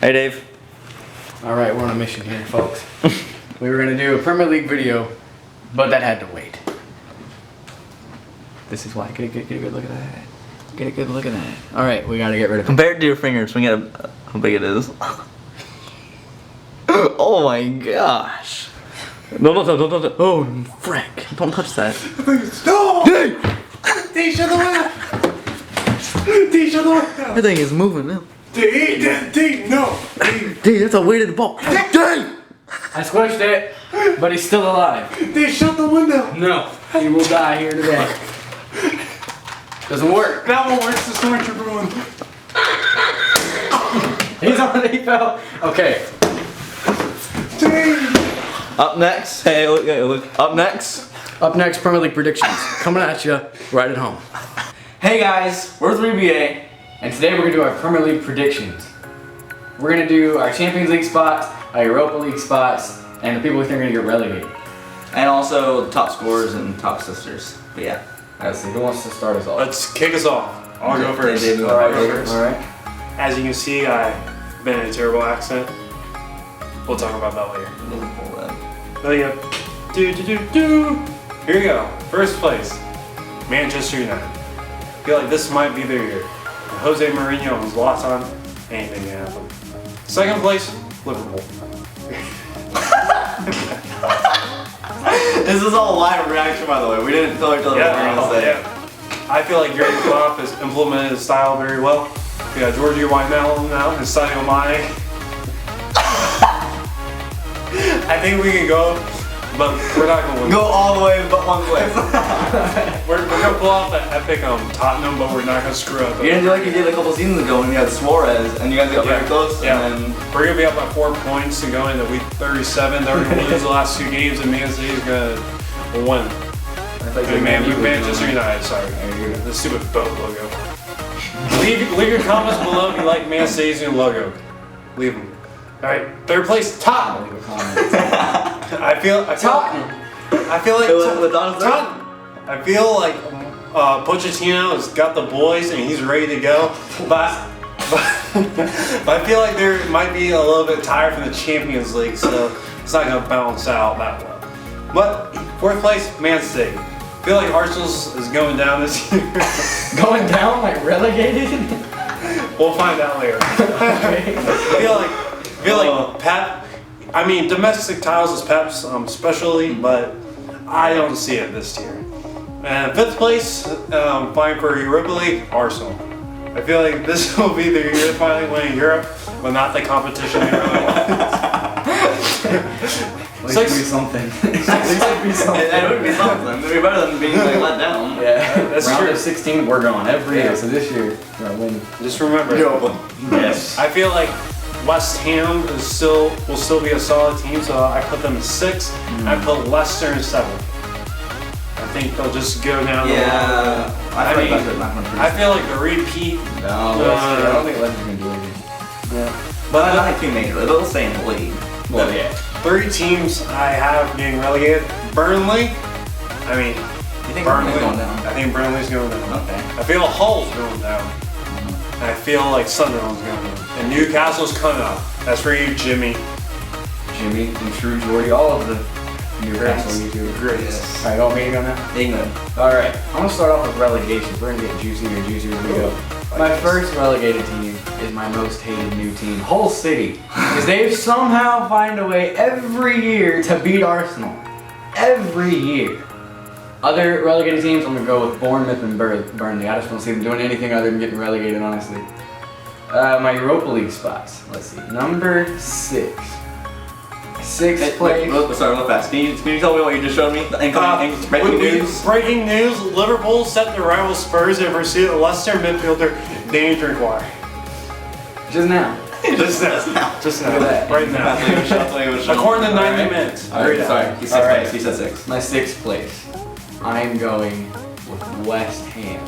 Hey Dave. Alright, we're on a mission here, folks. We were gonna do a Premier League video, but that had to wait. This is why. Get a good look at that. Get a good look at that. Alright, we gotta get rid of it. Compared to your fingers, we get how big it is. Oh my gosh. No. Oh, Frank. Don't touch that. Stop! Dave, shut the window! Dave, shut the window! Everything is moving now. Dave, no! Dave, that's a weighted ball. Dave! I squished it, but he's still alive. Dave, shut the window! No, he will die here today. Doesn't work. That one works, the stormtrooper one. He's already fell. Okay. Dave! Up next. Hey, look. Up next. Up next, Premier League predictions. Coming at you right at home. Hey guys, we're 3BA. And today we're going to do our Premier League predictions. We're going to do our Champions League spots, our Europa League spots, and the people we think are going to get relegated. And also top scorers and top sisters. But yeah. Let's see, who wants to start us off? Let's kick us off. I'll go first. Alright. As you can see, I've been in a terrible accent. We'll talk about that later. Oh yeah. Here we go. First place, Manchester United. I feel like this might be their year. Jose Mourinho has lost on anything can happen. Second place, Liverpool. This is all live reaction, by the way. We didn't tell each other what we were going to say. Yeah. I feel like Jurgen Klopp has implemented his style very well. We got Giorgio Wijnaldum now and Sadio Mane. I think we can go, but we're not going to win. Go all the way but one place. We're going to pull off an epic Tottenham, but we're not going to screw up. You're going to do like you did a couple seasons ago when you had Suarez and you guys got very close. Yeah. And then we're going to be up by 4 points and going into week 37. They're going to lose the last 2 games and Man City's going to win. Manchester United, sorry. The stupid boat logo. Leave your comments below if you like Man City's new logo. Leave them. Alright, third place, Tottenham. I feel like Tottenham. I feel like Pochettino has got the boys and he's ready to go, but I feel like there might be a little bit tired from the Champions League, so it's not going to balance out that well. But fourth place, Man City. I feel like Arsenal is going down this year. Going down, like relegated? We'll find out later. I feel like Pep. I mean, domestic titles is Pep's specialty, but I don't see it this year. And fifth place, fine for Europa League, Arsenal. I feel like this will be their year to finally win Europe, but not the competition they really want. At least be something. At least be something. It would be something. It would be better than being like let down. Yeah, that's round true. of 16, we're going every year. So this year, we're gonna win. Just remember. Yes. I feel like West Ham will still be a solid team, so I put them in 6th. I put Leicester in 7th. I think they'll just go down. Yeah. I feel like the repeat. No, I don't think Leicester's gonna do anything. Yeah. But I don't think major. They'll stay in the league. Well, yeah. 3 teams I have getting relegated. Burnley. I mean, You think Burnley's Burnley's going down? I think Burnley's going down. Okay. I feel Hull's going down. And I feel like Sunderland's going down. And Newcastle's coming up. That's for you, Jimmy. Jimmy and True Jordy, all of the Newcastle YouTubers. Greatest. Alright, all me on that? England. Alright, I'm gonna start off with relegations. We're gonna get juicier and juicier as we go. My first relegated team is my most hated new team, Hull City. Because they somehow find a way every year to beat Arsenal. Every year. Other relegated teams, I'm gonna go with Bournemouth and Burnley. I just don't see them doing anything other than getting relegated, honestly. My Europa League spots. Let's see. Number 6. 6th place. Sorry, real fast. Can you tell me what you just showed me? The incoming breaking news. Breaking news: Liverpool set the rival Spurs in pursuit of Leicester midfielder Danny Drinkwater. Just now. Just now. Look at that. Right now. According to 90 minutes. Alright, sorry. He said 6th place. He said 6th. My 6th place. I'm going with West Ham.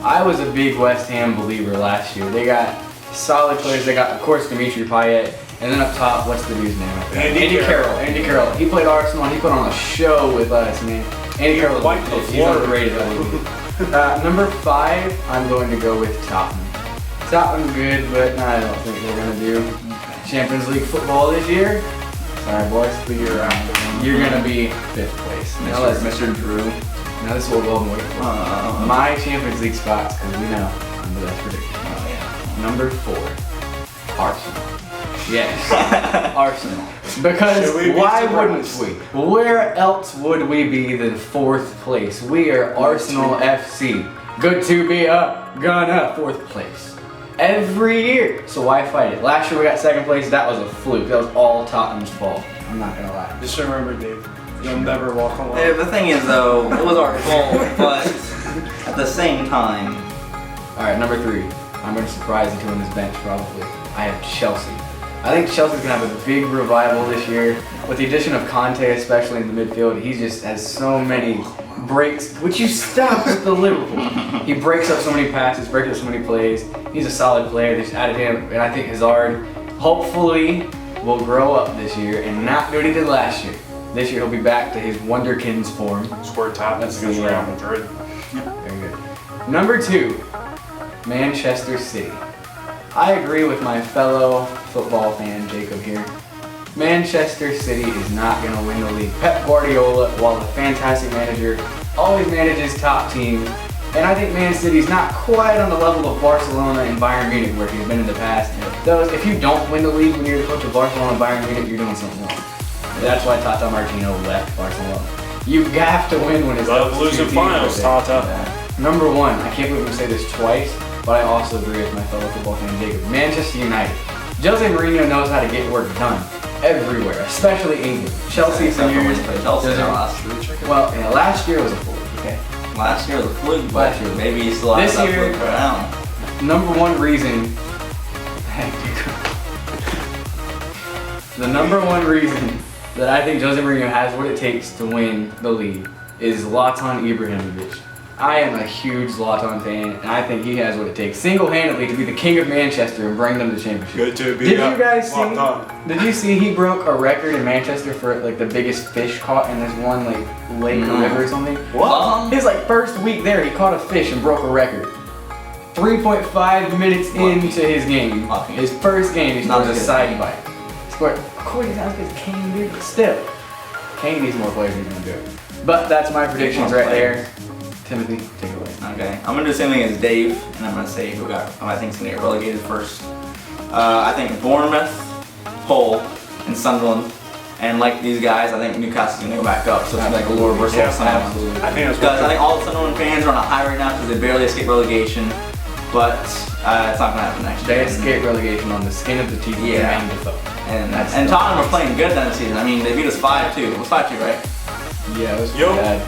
I was a big West Ham believer last year. They got solid players. They got, of course, Dimitri Payet. And then up top, what's the dude's name? Andy Carroll. Andy Carroll. He played Arsenal and he put on a show with us, man. Andy Carroll. He's underrated. Number 5, I'm going to go with Tottenham. Tottenham's good, but I don't think we're gonna do Champions League football this year. Sorry, boys, but you're gonna be 5th place. Mr. Drew. Now this is what we'll wait for. My Champions League spots, because we know I'm the best predictor. Oh, yeah. Number 4, Arsenal. Yes, Arsenal. Because Should we be why surprised? wouldn't we? Where else would we be than 4th place? We are Arsenal FC. Good to be up, gonna 4th place. Every year. So why fight it? Last year we got 2nd place. That was a fluke. That was all Tottenham's fault. I'm not gonna lie. Just remember, Dave, you'll never walk alone. Hey, the thing is, though, it was our fault, but at the same time, All right, number 3. I'm gonna surprise you two on this bench probably. I have Chelsea. I think Chelsea's gonna have a big revival this year. With the addition of Conte, especially in the midfield, he just has so many breaks. Would you stop with the Liverpool? He breaks up so many passes, breaks up so many plays. He's a solid player. They just added him, and I think Hazard hopefully will grow up this year and not do what he did last year. This year he'll be back to his Wonderkins form. Scored top That's against the, Real Madrid. Very good. Number 2, Manchester City. I agree with my fellow football fan Jacob here. Manchester City is not going to win the league. Pep Guardiola, while a fantastic manager, always manages top teams. And I think Man City's not quite on the level of Barcelona and Bayern Munich where he's been in the past. Those, if you don't win the league when you're the coach of Barcelona and Bayern Munich, you're doing something wrong. That's why Tata Martino left Barcelona. You have to win when it's Love losing finals, Tata. Number 1, I can't believe I'm say this twice, but I also agree with my fellow football fan Jacob. Manchester United. Jose Mourinho knows how to get work done everywhere, especially England. Chelsea for years. Chelsea doesn't- last year. Well, yeah, last year was a fluke. Okay. Last year was a fluke, but Last year. maybe he still has This that year- fluke right now. Number 1 reason. The number 1 reason that I think Jose Mourinho has what it takes to win the league is Zlatan Ibrahimovic. I am a huge Zlatan fan, and I think he has what it takes single-handedly to be the king of Manchester and bring them to the championship. Good to be Did up. you guys see? Locked on. Did you see he broke a record in Manchester for like the biggest fish caught in this one like lake or river or something? What? His like first week there, he caught a fish and broke a record. 3.5 minutes into his game, Fucking- his first game, he Not scored a as good. side bite. Scored. Of course, he's not as good as Kane, dude. But still, Kane needs more players than he's gonna do it. But that's my predictions right there. Timothy, take it away. Okay, I'm gonna do the same thing as Dave, and I'm gonna say who I think is gonna get relegated first. I think Bournemouth, Hull, and Sunderland. And like these guys, I think Newcastle's gonna go back up. So it's gonna be like a lower versus Yeah, Sunderland. absolutely. I think that's Because I what think all the Sunderland fans are on a high right now because they barely escaped relegation. But it's not gonna happen next They year. escaped relegation on the skin of the teeth of Yeah. Jermaine Defoe. And Tottenham were playing good that season. I mean, they beat us 5-2. It was 5-2, right? Yeah, it was Yo. bad.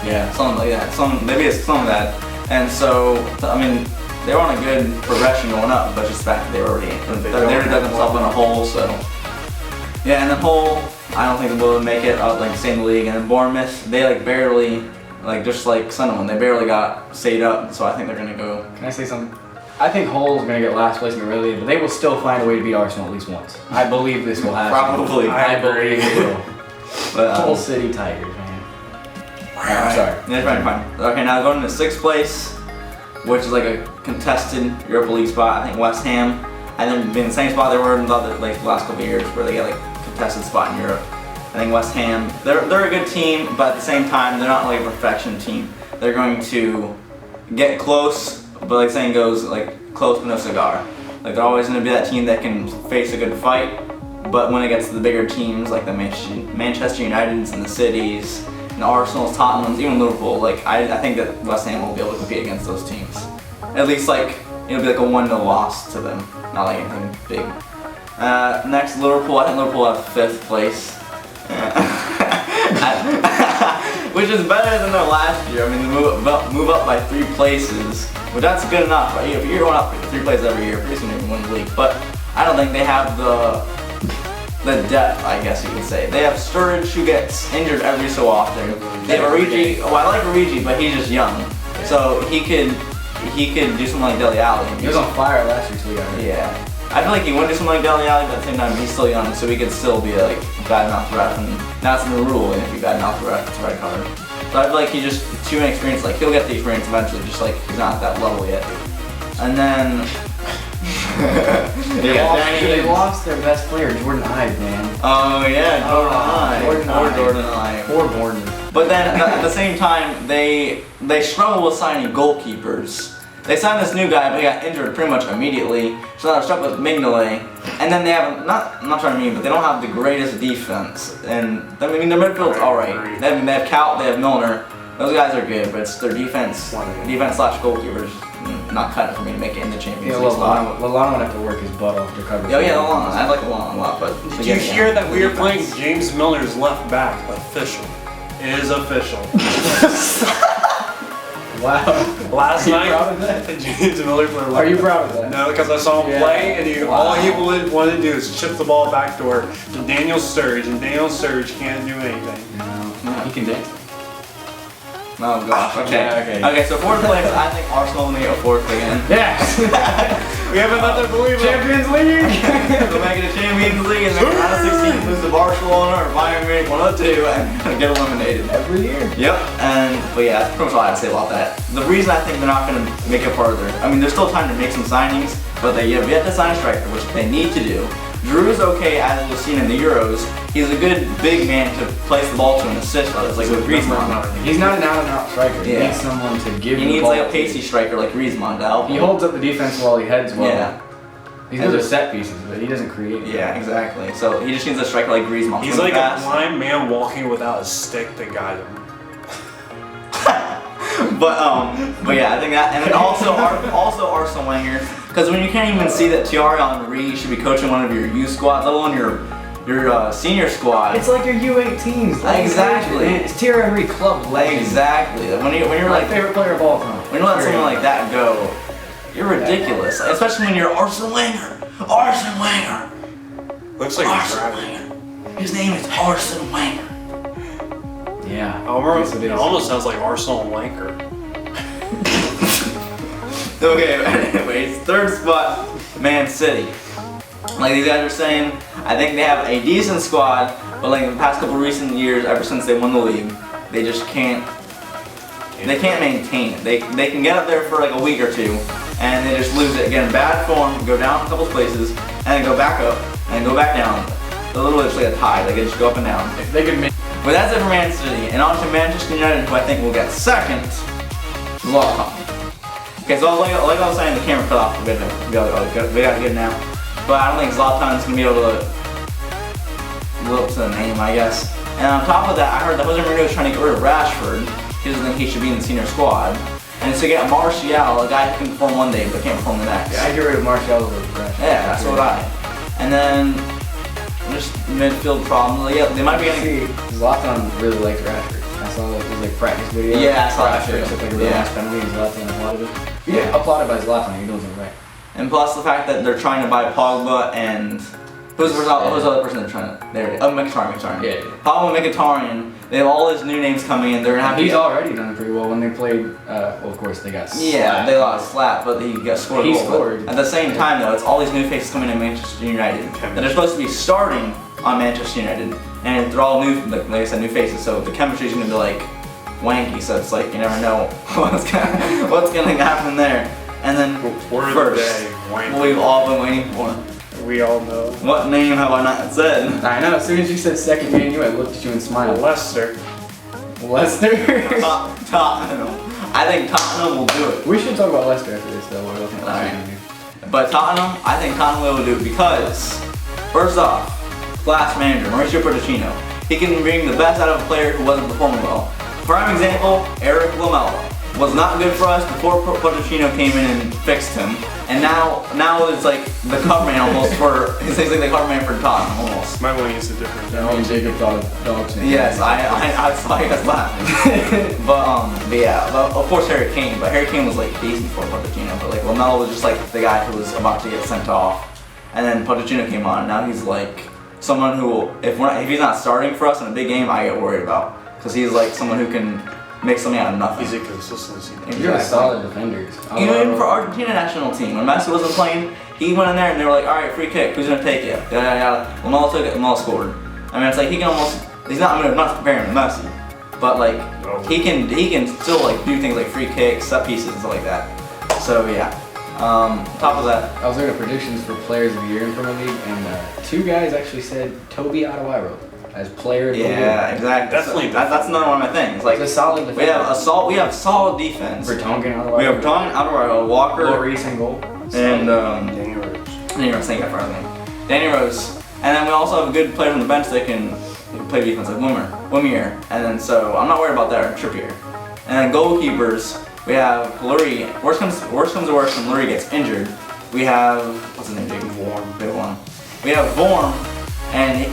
Yeah. Something like that. They beat us something like that. And so, I mean, they were on a good progression going up, but just the fact that they already dug themselves in a hole. So yeah, and then Hull, I don't think they'll make it. I would like to stay in the league. And then Bournemouth, they like barely, like just like Sunderland, they barely got stayed up. So I think they're gonna go. Can I say something? I think Hull's gonna get last place in the relegated, but they will still find a way to beat Arsenal at least once. I believe this will happen. Probably. I believe it will. But, Hull City Tigers, man. Alright, sorry. Yeah, fine. Okay, now going to 6th place, which is like a contested Europa League spot. I think West Ham. I think been the same spot they were in the other, like the last couple of years, where they get like a contested spot in Europe. I think West Ham, they're a good team, but at the same time, they're not like a perfection team. They're going to get close, but like saying goes, like close but no cigar. Like they're always going to be that team that can face a good fight, but when it gets to the bigger teams like the Manchester Uniteds and the Cities, and the Arsenal's, Tottenham's, even Liverpool, like I think that West Ham will be able to compete against those teams. At least like it'll be like a 1-0 loss to them, not like anything big. Next, Liverpool. I think Liverpool will have 5th place, which is better than their last year. I mean, they move up by 3 places, but that's good enough. Right? If you're going up 3 places every year, pretty soon you can win the league. But I don't think they have the depth, I guess you could say. They have Sturridge, who gets injured every so often. They have Origi. Oh, I like Origi, but he's just young, so he could do something like Dele Alli. He was on fire last year, so we got hurt. Yeah. I feel like he would do something like Dele Alli, but at the same time he's still young, so he could still be like bad mouth ref, and that's the rule. And if you bad mouth ref, it's a red card. So I feel like he's just too inexperienced. Like he'll get the experience eventually, just like he's not at that level yet. And then They lost their best player, Jordan Ive, man. Oh yeah, Jordan Ive. Poor Bournemouth. But then at the same time, they struggle with signing goalkeepers. They signed this new guy, but he got injured pretty much immediately. So now they're stuck with Mignolet. And then they have, I'm not trying to mean, but they don't have the greatest defense. And I mean, their midfield's alright. They have Cal, they have Milner. Those guys are good, but it's their defense slash goalkeepers not cut it for me to make it in the Champions League spot. Lallana would have to work his butt off to cover. Oh yeah, Lallana. I like Lallana a lot, but did you hear that we are playing James Milner's left back? Official. It is official. Wow. Last night, proud of that? James Miller played left. Are you proud of that? No, because I saw him play, and all he wanted to do is chip the ball backdoor to Daniel Sturridge, and Daniel Sturridge can't do anything. No, he can dance. Oh gosh. Okay. So fourth place, I think Arsenal will make a fourth again. Yes. We have another believer. Champions League. They'll make it a Champions League and then round of 16 lose to Barcelona or Bayern Munich 1-2 and get eliminated Every year. Yep. But yeah, that's pretty much all I have to say about that. The reason I think they're not going to make it farther, I mean, there's still time to make some signings, but they have yet to sign a striker, which they need to do. Drew's okay, as we've seen in the Euros. He's a good big man to place the ball to an assist, it's like with Griezmann. He's not an out-and-out striker. He Yeah. needs someone to give He the needs ball. like a pacey striker like Griezmann to help He him. holds up the defense while he heads well. Yeah. He's good at set pieces, but he doesn't create. Yeah, exactly. So he just needs a striker like Griezmann. He's like a blind man walking without a stick to guide him. But yeah, I think that, and then also Arsene Wenger, because when you can't even see that Thierry Henry should be coaching one of your youth squads, let alone your senior squad. It's like your U18s. Exactly. It's Thierry Henry club legend. Exactly. When you're My like favorite player of all time. when you let something like that go, you're ridiculous. Especially when you're Arsene Wenger. Arsene Wenger. Looks like he's Arsene driving. Wenger. His name is Arsene Wenger. Yeah. It almost sounds like Arsenal and Wanker. Okay, anyways, third spot, Man City. Like these guys are saying, I think they have a decent squad, but like in the past couple recent years, ever since they won the league, they just can't. They can't maintain it. They can get up there for like a week or two, and they just lose it. Get in bad form, go down a couple places, and then go back up, and go back down. They're literally just like a tide. Like they just go up and down. If they could make. But that's it for Man City, and on to Manchester United, who I think will get second. Zlatan. Okay, so like I was saying, the camera cut off. We gotta get it now. But I don't think Zlatan's gonna be able to live up to the name, I guess. And on top of that, I heard that Jose Mourinho is trying to get rid of Rashford. He doesn't think he should be in the senior squad. And so get Martial, a guy who can perform one day but can't perform the next. I get rid of Martial over Rashford. Yeah, that's what I. And then just midfield problems. Yeah, they might be getting. See, Zlatan really likes Rashford. I saw it was like practice video. Yeah, I saw that Rashford too. took like a really Yeah. nice penalty and Zlatan applauded it. Yeah, applauded by Zlatan. He doing it right. And plus the fact that they're trying to buy Pogba and who's the other person they're trying to? There it is. Oh, Mkhitaryan. Yeah. Pogba, Mkhitaryan. They have all his new names coming in. They're gonna have. He's to already done pretty well when they played. Well, of course they got. Yeah, slapped. they lost slap, but he got scored. He a goal. scored. At the same time, though, it's all these new faces coming in Manchester United that are supposed to be starting on Manchester United, and they're all new, like I said, new faces. So the chemistry is gonna be like wanky. So it's like you never know what's gonna happen there. And then Word of the first, day, what we've all been waiting for. we all know. What name have I not said? I know. As soon as you said second Man U, I looked at you and smiled. Leicester. Leicester. Tottenham. I think Tottenham will do it. We should talk about Leicester after this, though. What else Alright. But Tottenham, I think Tottenham will do it because, first off, class manager, Mauricio Pochettino. He can bring the best out of a player who wasn't performing well. For example, Eric Lamela was not good for us before Pochettino came in and fixed him. And now it's like the cover man almost for, he's like the cover man for Tottenham almost. My one is a different Me and Jacob thought of dogs. Yes, I saw you guys laughing. but yeah, of course Harry Kane, but Harry Kane was like decent before Pochettino, but like Lamela was just like the guy who was about to get sent off. And then Pochettino came on, and now he's like someone who, if he's not starting for us in a big game, I get worried about. Because he's like someone who can make something out of nothing. He's a consistency. You're a solid defender. Even for Argentina national team, when Messi wasn't playing, he went in there and they were like, all right, free kick, who's gonna take it? Yada yada yada. Lamela took it, Lamela scored. I mean, it's like he can almost, I'm not comparing him to Messi, but like he can still like do things like free kicks, set pieces, and stuff like that. So yeah. Top of that. I was looking at predictions for players of the year in Premier League, and 2 guys actually said Toby Adewiro as player of the year. Yeah, exactly. Definitely. That's another one of my things. Like It's a solid defense. we have solid defense. Vertonghen Adewiro. We have Vertonghen, Adewiro, Walker, Lloris in goal. and Danny Rose. Danny Rose. Thank you for everything. Danny Rose, and then we also have a good player on the bench that can play defense, like Wimmer, and then so I'm not worried about that. Trippier, and then goalkeepers. We have Lurie. Worst comes to worst, and Lurie gets injured. We have what's his name? Jacob Vorm. We have Vorm, and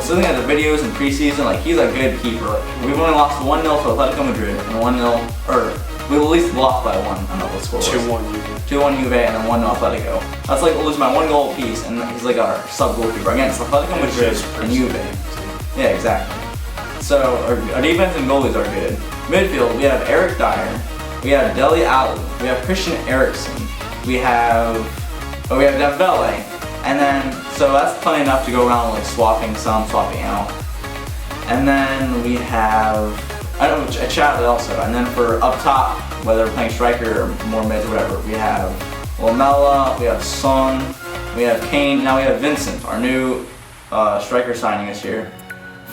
looking at the videos in preseason, like he's a good keeper. Like, we've only lost 1-0 to Atletico Madrid, and 1-0, or we at least lost by 1. I don't know what the score was. 2-1 Juve. 2-1 Juve, and then 1-0 Atletico. That's like losing by 1 goal apiece, and he's like our sub goalkeeper against Atletico Madrid and Juve. Yeah, exactly. So our defense and goalies are good. Midfield, we have Eric Dyer. We have Dele Alli, we have Christian Eriksen, we have Dembele, and then so that's plenty enough to go around like swapping out, and then we have a Chatley also, and then for up top, whether we're playing striker or more mids or whatever, we have Lamela, we have Son, we have Kane, now we have Vincent, our new striker signing this year,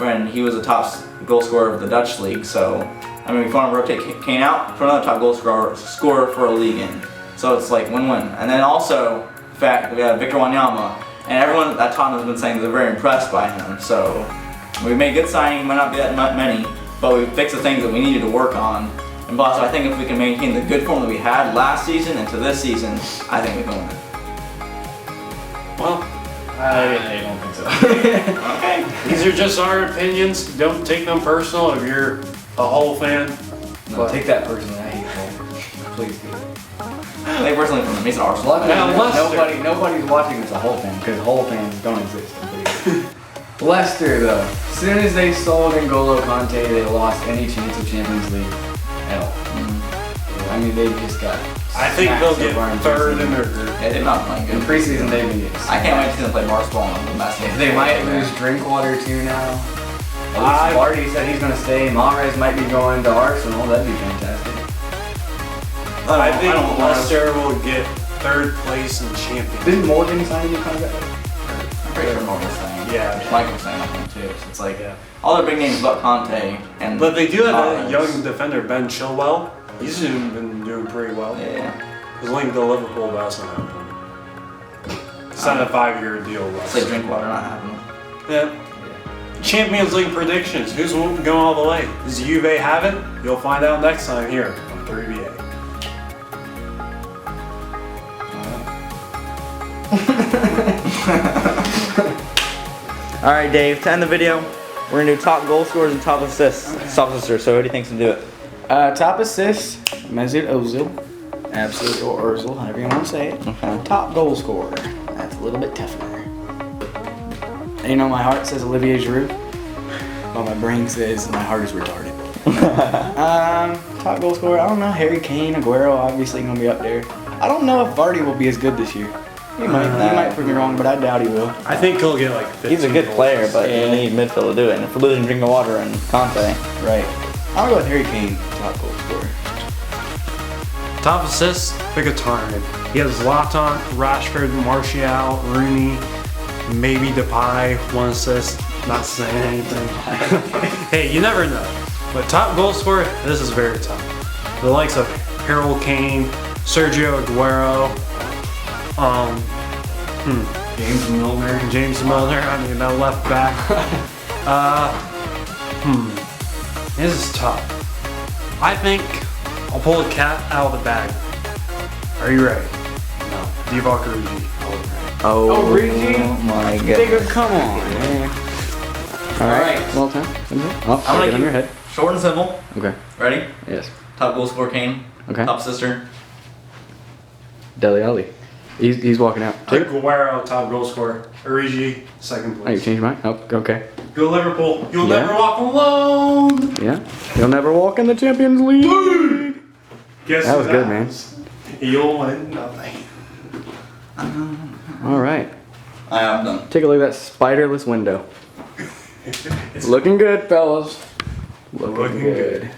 and he was a top goal scorer of the Dutch league, so. I mean, if you want to rotate Kane out, put another top goal scorer for a league in. So it's like win-win. And then also, in fact, we have Victor Wanyama, and everyone at Tottenham has been saying they're very impressed by him. So we made good signings, might not be that many, but we fixed the things that we needed to work on. And plus, I think if we can maintain the good form that we had last season into this season, I think we can win. Well, I don't think so. Okay. these are just our opinions. Don't take them personal if you're a Hull fan. No, take that personally. I hate Hull. Please do. I think personally from me, it's Arsenal. Nobody's watching that's a Hull fan because Hull fans don't exist. I'm pretty sure. Leicester, though, as soon as they sold N'Golo Kante, they lost any chance of Champions League at all. I mean, they just got. I think they'll get third in their group. Yeah, they're not playing In good. preseason, they've been getting. I can't wait to see them play Barcelona on the best game. They might lose Drinkwater too now. Vardy said he's going to stay. Mahrez might be going to Arsenal. That'd be fantastic. I think Leicester will get 3rd place in Champions. Didn't Morgan sign a new contract? I'm pretty sure Morgan's saying. Yeah. Michael's saying that too. So it's like all their big names but Conte and. But they do have a Mahrez. young defender, Ben Chilwell. He's been doing pretty well. Yeah. He's linked to Liverpool, but that's not happening. Signed a 5-year deal. It's like Drinkwater not happening. Yeah. Champions League predictions. Who's going all the way? Does Juve have it? You'll find out next time here on 3BA. Alright, Dave, to end the video, we're going to do top goal scorers and top assists. Top assisters, so who do you think's going to do it? Top assist, Mesut Ozil. Absolute or Ozil, however you want to say it. Okay. Top goal scorer. That's a little bit tougher. You know, my heart says Olivier Giroud, but my brain says my heart is retarded. Top goal scorer, I don't know. Harry Kane, Aguero, obviously gonna be up there. I don't know if Vardy will be as good this year. He might prove me wrong, but I doubt he will. I think he'll get like 15 He's a good goals. player, but Yeah. you need midfield to do it. And if we're losing Drinkwater and Conte, Right. I'm gonna go with Harry Kane, top goal scorer. Top assists, Mkhitaryan. He has Zlatan, Rashford, Martial, Rooney, maybe Depay, 1 assist. Not saying anything. Hey, you never know. But top goal scorer, this is very tough. The likes of Harold Kane, Sergio Aguero, James Milner, I mean, that left back. This is tough. I think I'll pull a cat out of the bag. Are you ready? No. Divock Origi. Oh, Origi? my Nigga, goodness. come on, man. Alright. Well done. Oh, I'm gonna get on your head. Short and simple. Okay. Ready? Yes. Top goal scorer Kane. Okay. Top assister. Dele Alli. He's walking out. Aguero, top goal scorer. Origi, 2nd Oh, you place. changed mine? Oh, okay. Go Liverpool. You'll Yeah. never walk alone. Yeah. He'll never walk in the Champions League. Guess That who was good, man. is? You'll win nothing. All right. I'm done. Take a look at that spiderless window. Looking good, fellas. Looking good.